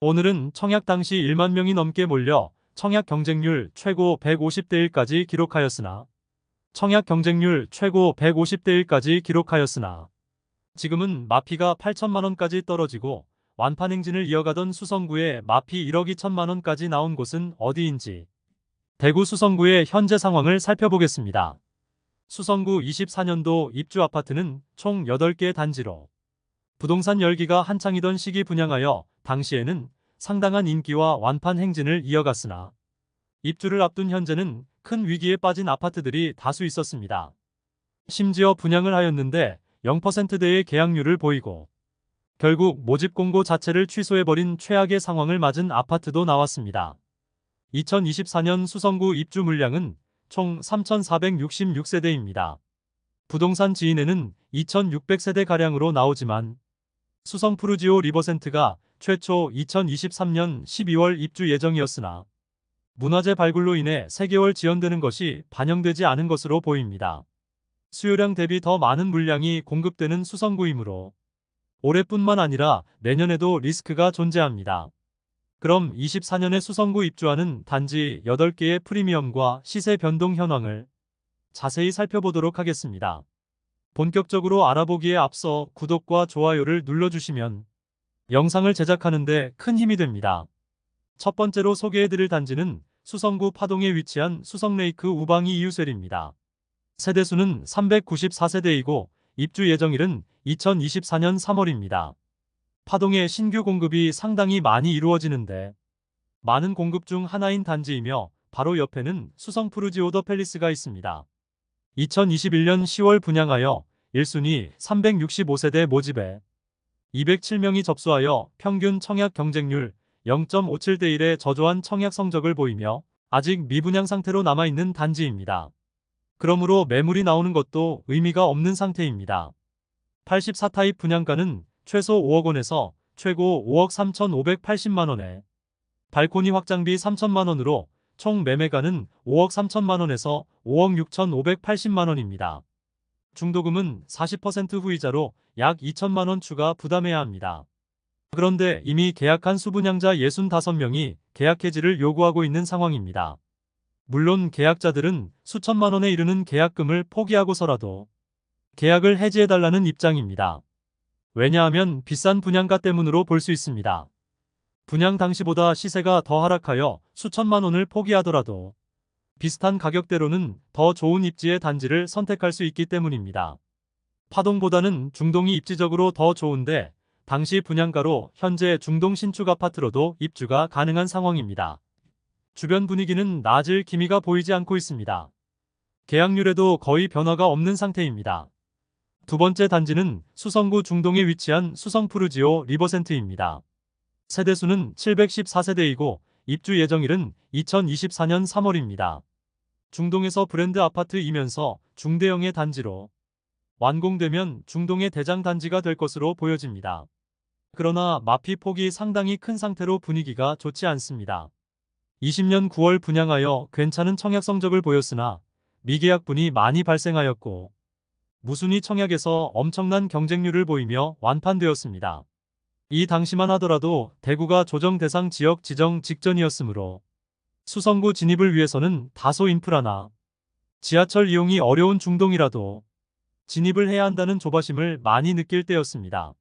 오늘은 청약 당시 1만 명이 넘게 몰려 청약 경쟁률 최고 150대 1까지 기록하였으나 지금은 마피가 8천만 원까지 떨어지고 완판 행진을 이어가던 수성구에 마피 1억 2천만 원까지 나온 곳은 어디인지 대구 수성구의 현재 상황을 살펴보겠습니다. 수성구 24년도 입주 아파트는 총 8개 단지로 부동산 열기가 한창이던 시기 분양하여 당시에는 상당한 인기와 완판 행진을 이어갔으나 입주를 앞둔 현재는 큰 위기에 빠진 아파트들이 다수 있었습니다. 심지어 분양을 하였는데 0%대의 계약률을 보이고 결국 모집 공고 자체를 취소해버린 최악의 상황을 맞은 아파트도 나왔습니다. 2024년 수성구 입주 물량은 총 3,466세대입니다. 부동산 지인에는 2,600세대가량으로 나오지만 수성 푸르지오 리버센트가 최초 2023년 12월 입주 예정이었으나 문화재 발굴로 인해 3개월 지연되는 것이 반영되지 않은 것으로 보입니다. 수요량 대비 더 많은 물량이 공급되는 수성구이므로 올해뿐만 아니라 내년에도 리스크가 존재합니다. 그럼 24년에 수성구 입주하는 단지 8개의 프리미엄과 시세 변동 현황을 자세히 살펴보도록 하겠습니다. 본격적으로 알아보기에 앞서 구독과 좋아요를 눌러주시면 영상을 제작하는데 큰 힘이 됩니다. 첫 번째로 소개해드릴 단지는 수성구 파동에 위치한 수성레이크 우방이 이유셀입니다. 세대수는 394세대이고 입주 예정일은 2024년 3월입니다. 파동에 신규 공급이 상당히 많이 이루어지는데 많은 공급 중 하나인 단지이며 바로 옆에는 수성 푸르지오 더 팰리스가 있습니다. 2021년 10월 분양하여 1순위 365세대 모집에 207명이 접수하여 평균 청약 경쟁률 0.57대 1의 저조한 청약 성적을 보이며 아직 미분양 상태로 남아있는 단지입니다. 그러므로 매물이 나오는 것도 의미가 없는 상태입니다. 84타입 분양가는 최소 5억 원에서 최고 5억 3,580만 원에 발코니 확장비 3천만 원으로 총 매매가는 5억 3천만 원에서 5억 6,580만 원입니다. 중도금은 40% 후이자로 약 2천만 원 추가 부담해야 합니다. 그런데 이미 계약한 수분양자 65명이 계약 해지를 요구하고 있는 상황입니다. 물론 계약자들은 수천만 원에 이르는 계약금을 포기하고서라도 계약을 해지해달라는 입장입니다. 왜냐하면 비싼 분양가 때문으로 볼 수 있습니다. 분양 당시보다 시세가 더 하락하여 수천만 원을 포기하더라도 비슷한 가격대로는 더 좋은 입지의 단지를 선택할 수 있기 때문입니다. 파동보다는 중동이 입지적으로 더 좋은데 당시 분양가로 현재 중동 신축 아파트로도 입주가 가능한 상황입니다. 주변 분위기는 나아질 기미가 보이지 않고 있습니다. 계약률에도 거의 변화가 없는 상태입니다. 두 번째 단지는 수성구 중동에 위치한 수성 푸르지오 리버센트입니다. 세대수는 714세대이고 입주 예정일은 2024년 3월입니다. 중동에서 브랜드 아파트이면서 중대형의 단지로 완공되면 중동의 대장 단지가 될 것으로 보여집니다. 그러나 마피 폭이 상당히 큰 상태로 분위기가 좋지 않습니다. 20년 9월 분양하여 괜찮은 청약 성적을 보였으나 미계약분이 많이 발생하였고 무순위 청약에서 엄청난 경쟁률을 보이며 완판되었습니다. 이 당시만 하더라도 대구가 조정 대상 지역 지정 직전이었으므로 수성구 진입을 위해서는 다소 인프라나 지하철 이용이 어려운 중동이라도 진입을 해야 한다는 조바심을 많이 느낄 때였습니다.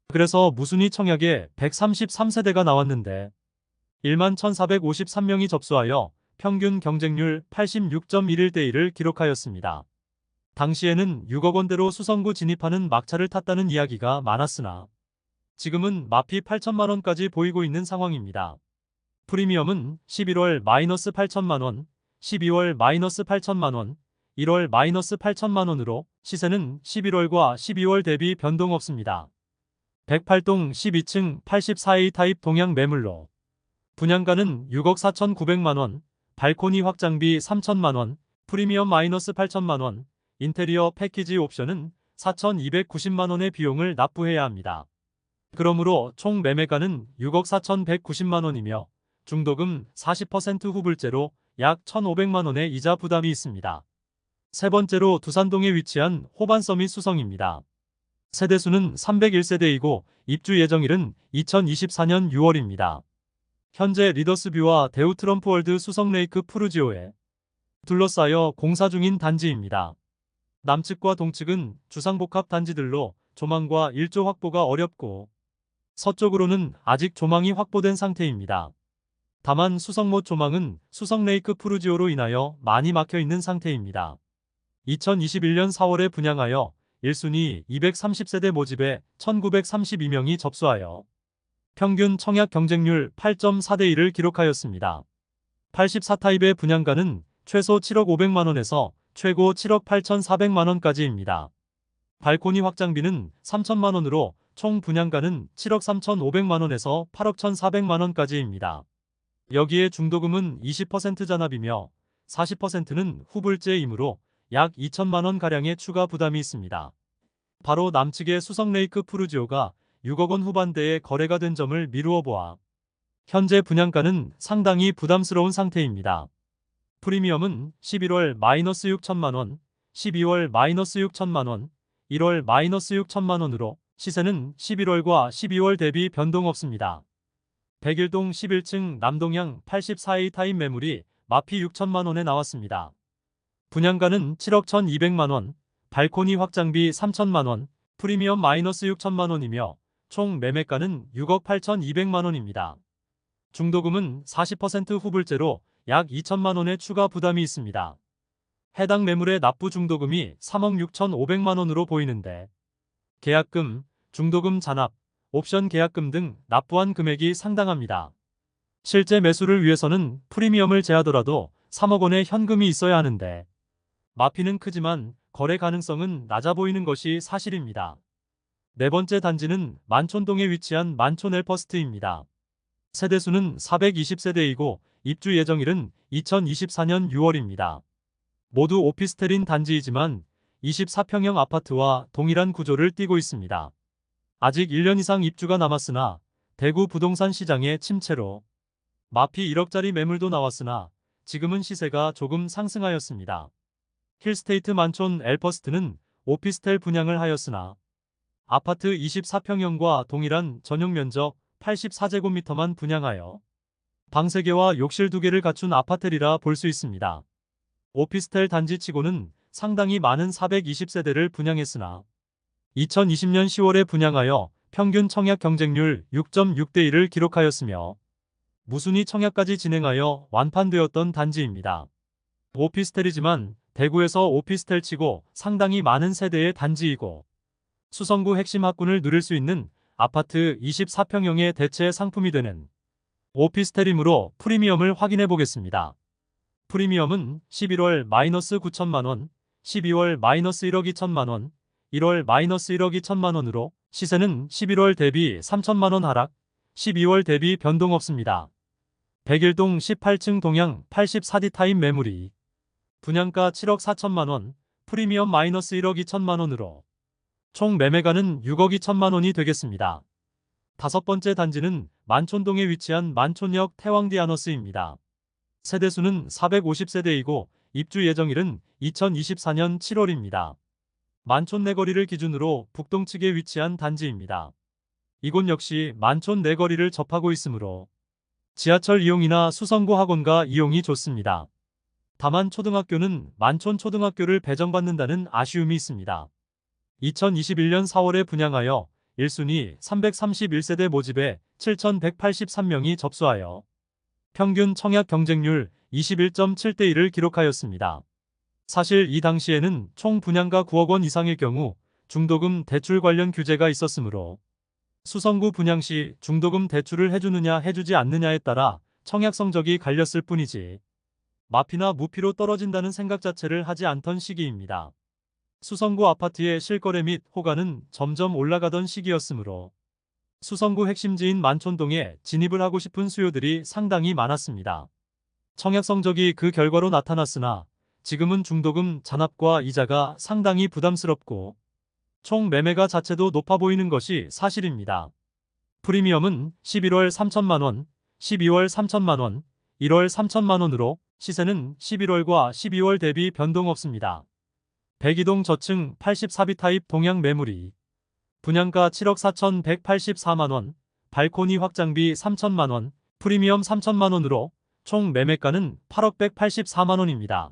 그래서 무순위 청약에 133세대가 나왔는데 1만 1,453명이 접수하여 평균 경쟁률 86.11대 1을 기록하였습니다. 당시에는 6억 원대로 수성구 진입하는 막차를 탔다는 이야기가 많았으나 지금은 마피 8천만 원까지 보이고 있는 상황입니다. 프리미엄은 11월 마이너스 8천만 원, 12월 마이너스 8천만 원, 1월 마이너스 8천만 원으로 시세는 11월과 12월 대비 변동 없습니다. 108동 12층 84A 타입 동양 매물로 분양가는 6억 4,900만 원, 발코니 확장비 3천만 원, 프리미엄 마이너스 8천만 원, 인테리어 패키지 옵션은 4,290만 원의 비용을 납부해야 합니다. 그러므로 총 매매가는 6억 4,190만 원이며 중도금 40% 후불제로 약 1,500만 원의 이자 부담이 있습니다. 세 번째로 두산동에 위치한 호반서밋 수성입니다. 세대수는 301세대이고 입주 예정일은 2024년 6월입니다. 현재 리더스뷰와 대우 트럼프월드 수성레이크 푸르지오에 둘러싸여 공사 중인 단지입니다. 남측과 동측은 주상복합 단지들로 조망과 일조 확보가 어렵고 서쪽으로는 아직 조망이 확보된 상태입니다. 다만 수성못 조망은 수성레이크 푸르지오로 인하여 많이 막혀 있는 상태입니다. 2021년 4월에 분양하여 1순위 230세대 모집에 1932명이 접수하여 평균 청약 경쟁률 8.4대 1을 기록하였습니다. 84타입의 분양가는 최소 7억 500만원에서 최고 7억 8,400만원까지입니다. 발코니 확장비는 3천만원으로 총 분양가는 7억 3,500만원에서 8억 1,400만원까지입니다. 여기에 중도금은 20% 잔압이며 40%는 후불제이므로 약 2천만원가량의 추가 부담이 있습니다. 바로 남측의 수성레이크 푸르지오가 6억원 후반대에 거래가 된 점을 미루어 보아 현재 분양가는 상당히 부담스러운 상태입니다. 프리미엄은 11월 마이너스 6천만원, 12월 마이너스 6천만원, 1월 마이너스 6천만원으로 시세는 11월과 12월 대비 변동 없습니다. 101동 11층 남동향 84A 타입 매물이 마피 6천만원에 나왔습니다. 분양가는 7억 1,200만원, 발코니 확장비 3천만원, 프리미엄 마이너스 6천만원이며 총 매매가는 6억 8,200만원입니다. 중도금은 40% 후불제로 약 2천만원의 추가 부담이 있습니다. 해당 매물의 납부 중도금이 3억 6,500만원으로 보이는데 계약금, 중도금 잔압, 옵션 계약금 등 납부한 금액이 상당합니다. 실제 매수를 위해서는 프리미엄을 제하더라도 3억 원의 현금이 있어야 하는데 마피는 크지만 거래 가능성은 낮아 보이는 것이 사실입니다. 네 번째 단지는 만촌동에 위치한 만촌 엘퍼스트입니다. 세대수는 420세대이고 입주 예정일은 2024년 6월입니다. 모두 오피스텔인 단지이지만 24평형 아파트와 동일한 구조를 띠고 있습니다. 아직 1년 이상 입주가 남았으나 대구 부동산 시장의 침체로 마피 1억짜리 매물도 나왔으나 지금은 시세가 조금 상승하였습니다. 힐스테이트 만촌 엘퍼스트는 오피스텔 분양을 하였으나 아파트 24평형과 동일한 전용 면적 84제곱미터만 분양하여 방 3개와 욕실 2개를 갖춘 아파트리라 볼 수 있습니다. 오피스텔 단지치고는 상당히 많은 420세대를 분양했으나 2020년 10월에 분양하여 평균 청약 경쟁률 6.6대 1을 기록하였으며 무순위 청약까지 진행하여 완판되었던 단지입니다. 오피스텔이지만 대구에서 오피스텔치고 상당히 많은 세대의 단지이고 수성구 핵심 학군을 누릴 수 있는 아파트 24평형의 대체 상품이 되는 오피스텔이므로 프리미엄을 확인해 보겠습니다. 프리미엄은 11월 마이너스 9천만원, 12월 마이너스 1억 2천만원, 1월 마이너스 1억 2천만원으로 시세는 11월 대비 3천만원 하락, 12월 대비 변동 없습니다. 101동 18층 동향 84D 타입 매물이 분양가 7억 4천만원, 프리미엄 마이너스 1억 2천만원으로 총 매매가는 6억 2천만원이 되겠습니다. 다섯 번째 단지는 만촌동에 위치한 만촌역 태왕디아너스입니다. 세대수는 450세대이고 입주 예정일은 2024년 7월입니다. 만촌 내거리를 기준으로 북동 측에 위치한 단지입니다. 이곳 역시 만촌 내거리를 접하고 있으므로 지하철 이용이나 수성구 학원가 이용이 좋습니다. 다만 초등학교는 만촌 초등학교를 배정받는다는 아쉬움이 있습니다. 2021년 4월에 분양하여 1순위 331세대 모집에 7,183명이 접수하여 평균 청약 경쟁률 21.7대 1을 기록하였습니다. 사실 이 당시에는 총 분양가 9억 원 이상일 경우 중도금 대출 관련 규제가 있었으므로 수성구 분양 시 중도금 대출을 해주느냐 해주지 않느냐에 따라 청약 성적이 갈렸을 뿐이지 마피나 무피로 떨어진다는 생각 자체를 하지 않던 시기입니다. 수성구 아파트의 실거래 및 호가는 점점 올라가던 시기였으므로 수성구 핵심지인 만촌동에 진입을 하고 싶은 수요들이 상당히 많았습니다. 청약 성적이 그 결과로 나타났으나 지금은 중도금 잔압과 이자가 상당히 부담스럽고 총 매매가 자체도 높아 보이는 것이 사실입니다. 프리미엄은 11월 3천만원, 12월 3천만원, 1월 3천만원으로 시세는 11월과 12월 대비 변동 없습니다. 102동 저층 84B 타입 동향 매물이 분양가 7억 4,184만원, 발코니 확장비 3천만원, 프리미엄 3천만원으로 총 매매가는 8억 184만원입니다.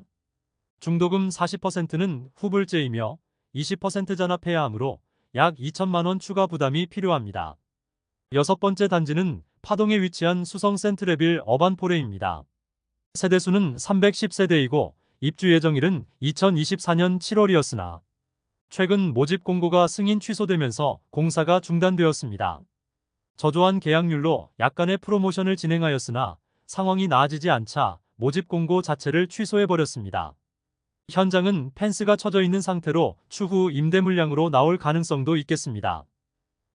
중도금 40%는 후불제이며 20% 잔압해야 하므로 약 2천만원 추가 부담이 필요합니다. 여섯 번째 단지는 파동에 위치한 수성 센트레빌 어반포레입니다. 세대수는 310세대이고 입주 예정일은 2024년 7월이었으나 최근 모집 공고가 승인 취소되면서 공사가 중단되었습니다. 저조한 계약률로 약간의 프로모션을 진행하였으나 상황이 나아지지 않자 모집 공고 자체를 취소해버렸습니다. 현장은 펜스가 쳐져 있는 상태로 추후 임대 물량으로 나올 가능성도 있겠습니다.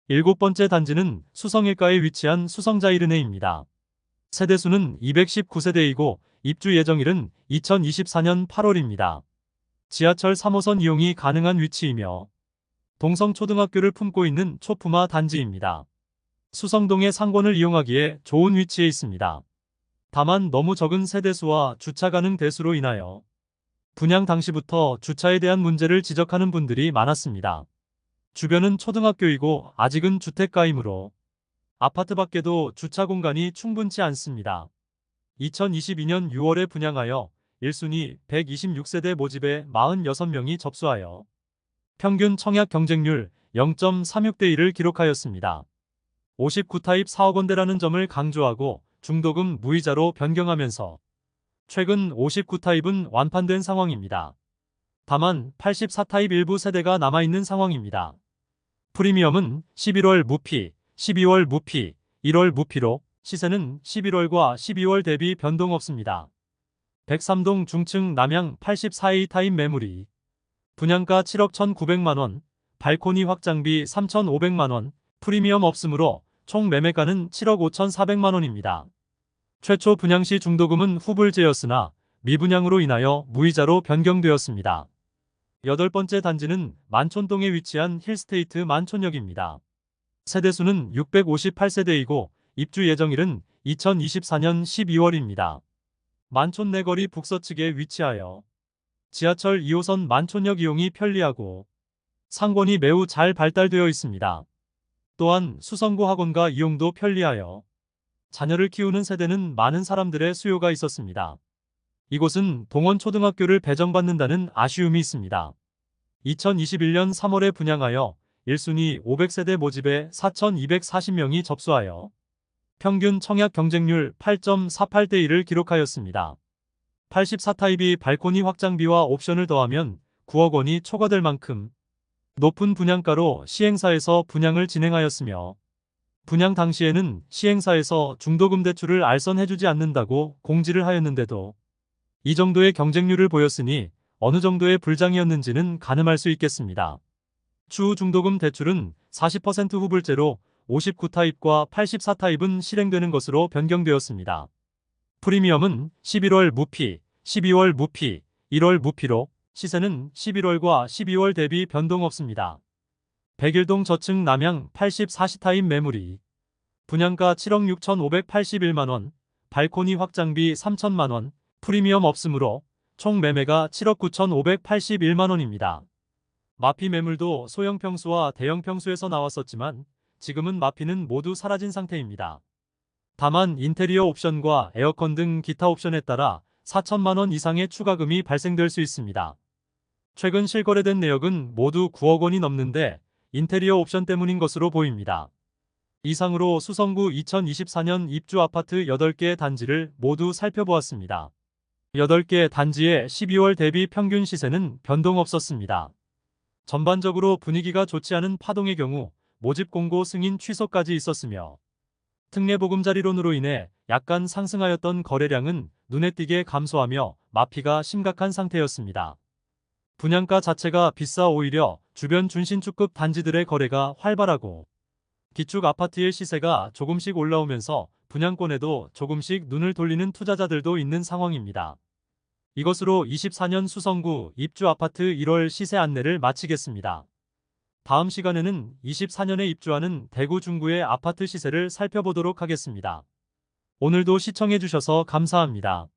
일곱 번째 단지는 수성일가에 위치한 수성자이르네입니다. 세대수는 219세대이고 입주 예정일은 2024년 8월입니다. 지하철 3호선 이용이 가능한 위치이며 동성초등학교를 품고 있는 초품화 단지입니다. 수성동의 상권을 이용하기에 좋은 위치에 있습니다. 다만 너무 적은 세대수와 주차 가능 대수로 인하여 분양 당시부터 주차에 대한 문제를 지적하는 분들이 많았습니다. 주변은 초등학교이고 아직은 주택가이므로 아파트 밖에도 주차 공간이 충분치 않습니다. 2022년 6월에 분양하여 1순위 126세대 모집에 46명이 접수하여 평균 청약 경쟁률 0.36대 1을 기록하였습니다. 59타입 4억 원대라는 점을 강조하고 중도금 무이자로 변경하면서 최근 59타입은 완판된 상황입니다. 다만 84타입 일부 세대가 남아있는 상황입니다. 프리미엄은 11월 무피, 12월 무피, 1월 무피로 시세는 11월과 12월 대비 변동 없습니다. 103동 중층 남양 84A 타입 매물이 분양가 7억 1,900만원, 발코니 확장비 3,500만원, 프리미엄 없으므로 총 매매가는 7억 5,400만원입니다. 최초 분양시 중도금은 후불제였으나 미분양으로 인하여 무이자로 변경되었습니다. 여덟 번째 단지는 만촌동에 위치한 힐스테이트 만촌역입니다. 세대수는 658세대이고 입주 예정일은 2024년 12월입니다. 만촌 내거리 북서측에 위치하여 지하철 2호선 만촌역 이용이 편리하고 상권이 매우 잘 발달되어 있습니다. 또한 수성고 학원가 이용도 편리하여 자녀를 키우는 세대는 많은 사람들의 수요가 있었습니다. 이곳은 동원초등학교를 배정받는다는 아쉬움이 있습니다. 2021년 3월에 분양하여 1순위 500세대 모집에 4,240명이 접수하여 평균 청약 경쟁률 8.48대 1을 기록하였습니다. 84타입이 발코니 확장비와 옵션을 더하면 9억 원이 초과될 만큼 높은 분양가로 시행사에서 분양을 진행하였으며 분양 당시에는 시행사에서 중도금 대출을 알선해주지 않는다고 공지를 하였는데도 이 정도의 경쟁률을 보였으니 어느 정도의 불장이었는지는 가늠할 수 있겠습니다. 추후 중도금 대출은 40% 후불제로 59타입과 84타입은 실행되는 것으로 변경되었습니다. 프리미엄은 11월 무피, 12월 무피, 1월 무피로 시세는 11월과 12월 대비 변동 없습니다. 101동 저층 남양 84타입 매물이 분양가 7억 6,581만원, 발코니 확장비 3천만원, 프리미엄 없으므로 총 매매가 7억 9,581만원입니다. 마피 매물도 소형 평수와 대형 평수에서 나왔었지만 지금은 마피는 모두 사라진 상태입니다. 다만 인테리어 옵션과 에어컨 등 기타 옵션에 따라 4천만원 이상의 추가금이 발생될 수 있습니다. 최근 실거래된 내역은 모두 9억 원이 넘는데 인테리어 옵션 때문인 것으로 보입니다. 이상으로 수성구 2024년 입주 아파트 8개 단지를 모두 살펴보았습니다. 8개 단지의 12월 대비 평균 시세는 변동 없었습니다. 전반적으로 분위기가 좋지 않은 파동의 경우 모집 공고 승인 취소까지 있었으며 특례보금자리론으로 인해 약간 상승하였던 거래량은 눈에 띄게 감소하며 마피가 심각한 상태였습니다. 분양가 자체가 비싸 오히려 주변 준신축급 단지들의 거래가 활발하고 기축 아파트의 시세가 조금씩 올라오면서 분양권에도 조금씩 눈을 돌리는 투자자들도 있는 상황입니다. 이것으로 24년 수성구 입주 아파트 1월 시세 안내를 마치겠습니다. 다음 시간에는 24년에 입주하는 대구 중구의 아파트 시세를 살펴보도록 하겠습니다. 오늘도 시청해주셔서 감사합니다.